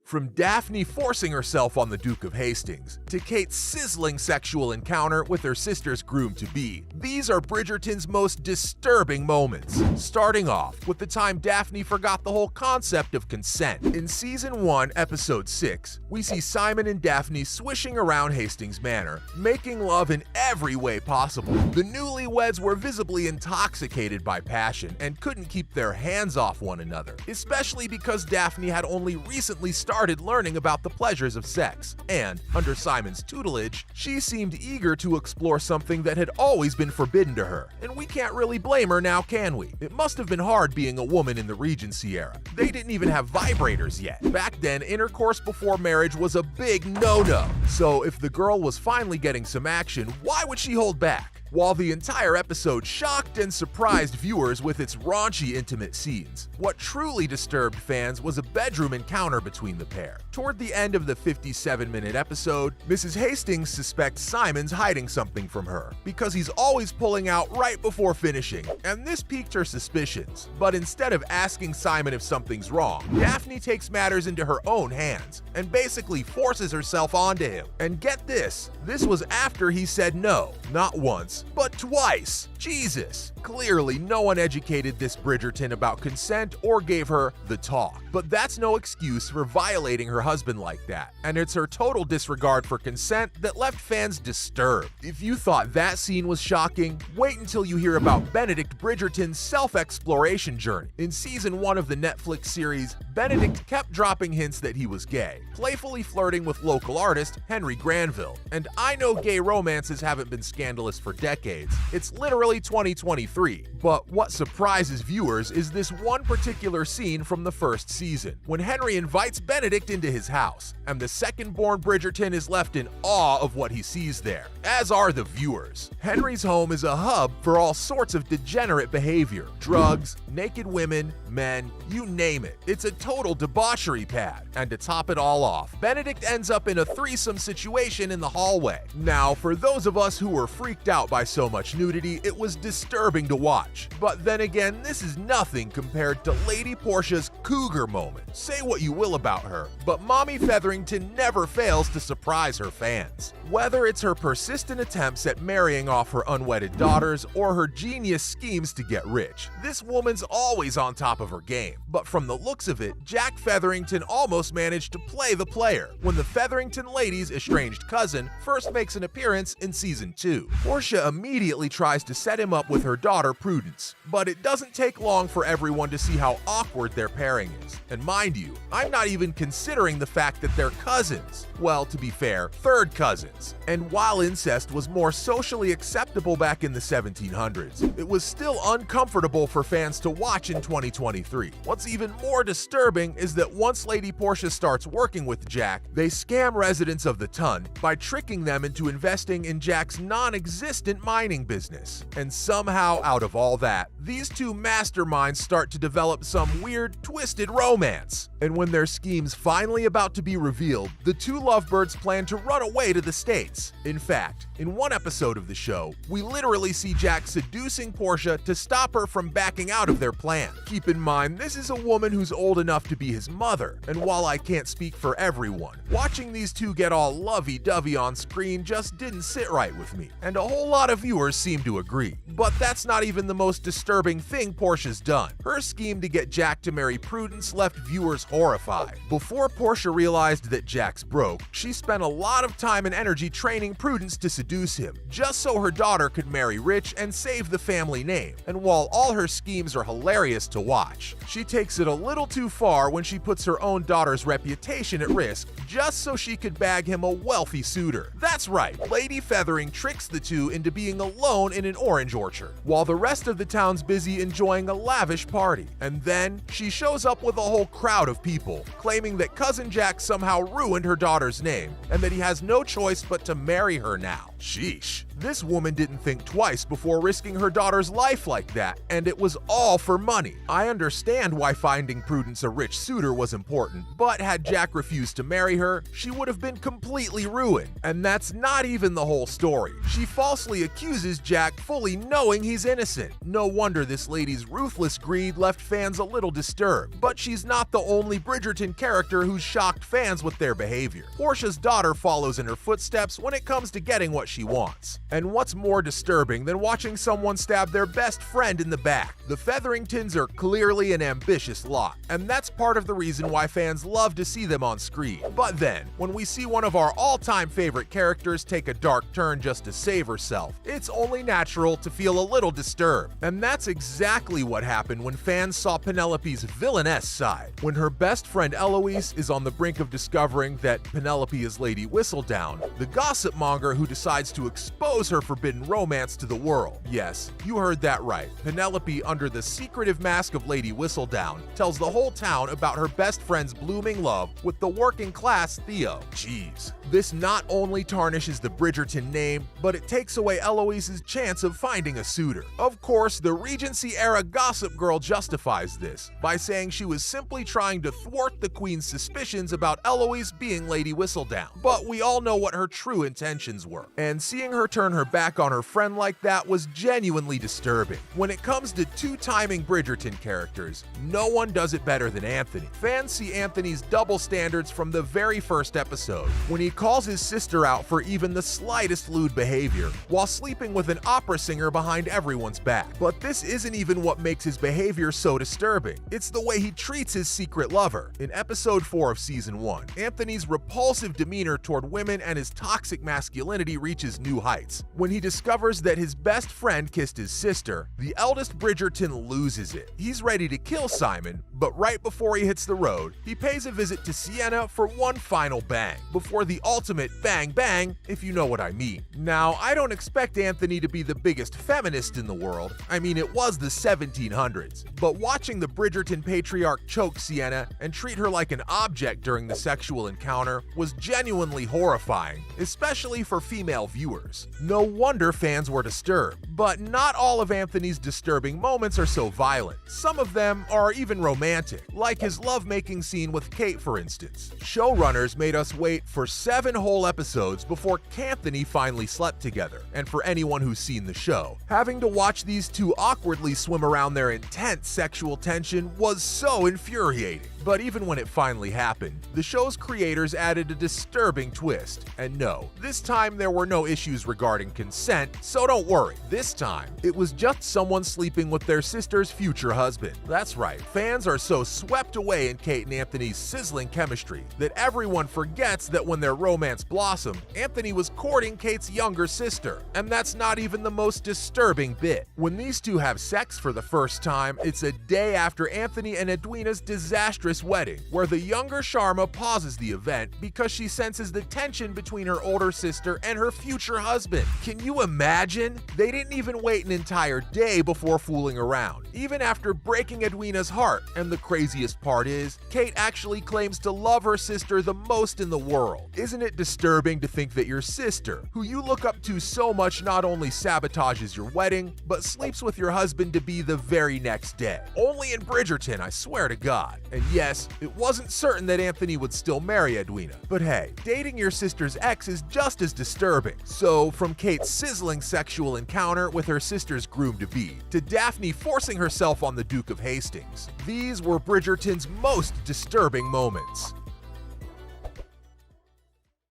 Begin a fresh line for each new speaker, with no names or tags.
From Daphne forcing herself on the Duke of Hastings, to Kate's sizzling sexual encounter with her sister's groom-to-be, these are Bridgerton's most disturbing moments. Starting off with the time Daphne forgot the whole concept of consent. In Season 1, Episode 6, we see Simon and Daphne swishing around Hastings Manor, making love in every way possible. The newlyweds were visibly intoxicated by passion and couldn't keep their hands off one another, especially because Daphne had only recently started learning about the pleasures of sex, and, under Simon's tutelage, she seemed eager to explore something that had always been forbidden to her, and we can't really blame her now, can we? It must have been hard being a woman in the Regency era. They didn't even have vibrators yet. Back then, intercourse before marriage was a big no-no, so if the girl was finally getting some action, why would she hold back? While the entire episode shocked and surprised viewers with its raunchy intimate scenes, what truly disturbed fans was a bedroom encounter between the pair. Toward the end of the 57-minute episode, Mrs. Hastings suspects Simon's hiding something from her, because he's always pulling out right before finishing, and this piqued her suspicions. But instead of asking Simon if something's wrong, Daphne takes matters into her own hands, and basically forces herself onto him. And get this was after he said no, not once, but twice. Jesus! Clearly, no one educated this Bridgerton about consent or gave her the talk. But that's no excuse for violating her husband like that, and it's her total disregard for consent that left fans disturbed. If you thought that scene was shocking, wait until you hear about Benedict Bridgerton's self-exploration journey. In Season 1 of the Netflix series, Benedict kept dropping hints that he was gay, playfully flirting with local artist Henry Granville. And I know gay romances haven't been scandalous for decades. It's literally 2023. But what surprises viewers is this one particular scene from the first season, when Henry invites Benedict into his house, and the second-born Bridgerton is left in awe of what he sees there, as are the viewers. Henry's home is a hub for all sorts of degenerate behavior: drugs, naked women, men, you name it. It's a total debauchery pad. And to top it all off, Benedict ends up in a threesome situation in the hallway. Now, for those of us who were freaked out by so much nudity, it was disturbing to watch. But then again, this is nothing compared to Lady Portia's cougar moment. Say what you will about her, but Mommy Featherington never fails to surprise her fans. Whether it's her persistent attempts at marrying off her unwedded daughters or her genius schemes to get rich, this woman's always on top of her game. But from the looks of it, Jack Featherington almost managed to play the player when the Featherington lady's estranged cousin first makes an appearance in Season 2. Portia immediately tries to set him up with her daughter Prudence, but it doesn't take long for everyone to see how awkward their pairing is. And mind you, I'm not even considering the fact that they're cousins. Well, to be fair, third cousins. And while incest was more socially acceptable back in the 1700s, it was still uncomfortable for fans to watch in 2023. What's even more disturbing is that once Lady Portia starts working with Jack, they scam residents of the Ton by tricking them into investing in Jack's non-existent mining business. And somehow, out of all that, these two masterminds start to develop some weird, twisted romance. And when their scheme's finally about to be revealed, the two lovebirds plan to run away to the States. In fact, in one episode of the show, we literally see Jack seducing Portia to stop her from backing out of their plan. Keep in mind, this is a woman who's old enough to be his mother, and while I can't speak for everyone, watching these two get all lovey-dovey on screen just didn't sit right with me, and a whole lot of viewers seem to agree. But that's not even the most disturbing thing Portia's done. Her scheme to get Jack to marry Prudence left viewers horrified. Before Portia realized that Jack's broke, she spent a lot of time and energy training Prudence to seduce him, just so her daughter could marry rich and save the family name. And while all her schemes are hilarious to watch, she takes it a little too far when she puts her own daughter's reputation at risk just so she could bag him a wealthy suitor. That's right, Lady Feathering tricks the two into being alone in an orange orchard, while the rest of the town's busy enjoying a lavish party. And then she shows up with a whole crowd of people, claiming that Cousin Jack somehow ruined her daughter's name, and that he has no choice but to marry her now. Sheesh. This woman didn't think twice before risking her daughter's life like that, and it was all for money. I understand why finding Prudence a rich suitor was important, but had Jack refused to marry her, she would have been completely ruined. And that's not even the whole story. She falsely falsely accuses Jack, fully knowing he's innocent. No wonder this lady's ruthless greed left fans a little disturbed. But she's not the only Bridgerton character who's shocked fans with their behavior. Portia's daughter follows in her footsteps when it comes to getting what she wants. And what's more disturbing than watching someone stab their best friend in the back? The Featheringtons are clearly an ambitious lot, and that's part of the reason why fans love to see them on screen. But then, when we see one of our all-time favorite characters take a dark turn just to save herself, it's only natural to feel a little disturbed. And that's exactly what happened when fans saw Penelope's villainess side. When her best friend Eloise is on the brink of discovering that Penelope is Lady Whistledown, the gossip monger who decides to expose her forbidden romance to the world. Yes, you heard that right. Penelope, under the secretive mask of Lady Whistledown, tells the whole town about her best friend's blooming love with the working class Theo. Jeez. This not only tarnishes the Bridgerton name, but it takes away Eloise's chance of finding a suitor. Of course, the Regency-era Gossip Girl justifies this by saying she was simply trying to thwart the Queen's suspicions about Eloise being Lady Whistledown. But we all know what her true intentions were, and seeing her turn her back on her friend like that was genuinely disturbing. When it comes to two-timing Bridgerton characters, no one does it better than Anthony. Fans see Anthony's double standards from the very first episode, when he calls his sister out for even the slightest lewd behavior, while sleeping with an opera singer behind everyone's back. But this isn't even what makes his behavior so disturbing. It's the way he treats his secret lover. In episode 4 of season 1, Anthony's repulsive demeanor toward women and his toxic masculinity reaches new heights. When he discovers that his best friend kissed his sister, the eldest Bridgerton loses it. He's ready to kill Simon, but right before he hits the road, he pays a visit to Sienna for one final bang, before the ultimate bang bang, if you know what I mean. Now, I don't expect Anthony to be the biggest feminist in the world. I mean, it was the 1700s. But watching the Bridgerton patriarch choke Sienna and treat her like an object during the sexual encounter was genuinely horrifying, especially for female viewers. No wonder fans were disturbed. But not all of Anthony's disturbing moments are so violent. Some of them are even romantic, like his lovemaking scene with Kate, for instance. Showrunners made us wait for 7 whole episodes before Anthony finally slept together, and for anyone who's seen the show, having to watch these two awkwardly swim around their intense sexual tension was so infuriating. But even when it finally happened, the show's creators added a disturbing twist. And no, this time there were no issues regarding consent, so don't worry. This time, it was just someone sleeping with their sister's future husband. That's right, fans are so swept away in Kate and Anthony's sizzling chemistry that everyone forgets that when their romance blossomed, Anthony was courting Kate's younger sister. And that's not even the most disturbing bit. When these two have sex for the first time, it's a day after Anthony and Edwina's disastrous wedding, where the younger Sharma pauses the event because she senses the tension between her older sister and her future husband. Can you imagine? They didn't even wait an entire day before fooling around, even after breaking Edwina's heart. And the craziest part is, Kate actually claims to love her sister the most in the world. Isn't it disturbing to think that your sister, who you look up to so much, not only sabotages your wedding, but sleeps with your husband to be the very next day? Only in Bridgerton, I swear to God. And yes, it wasn't certain that Anthony would still marry Edwina. But hey, dating your sister's ex is just as disturbing. So, from Kate's sizzling sexual encounter with her sister's groom-to-be, to Daphne forcing herself on the Duke of Hastings, these were Bridgerton's most disturbing moments.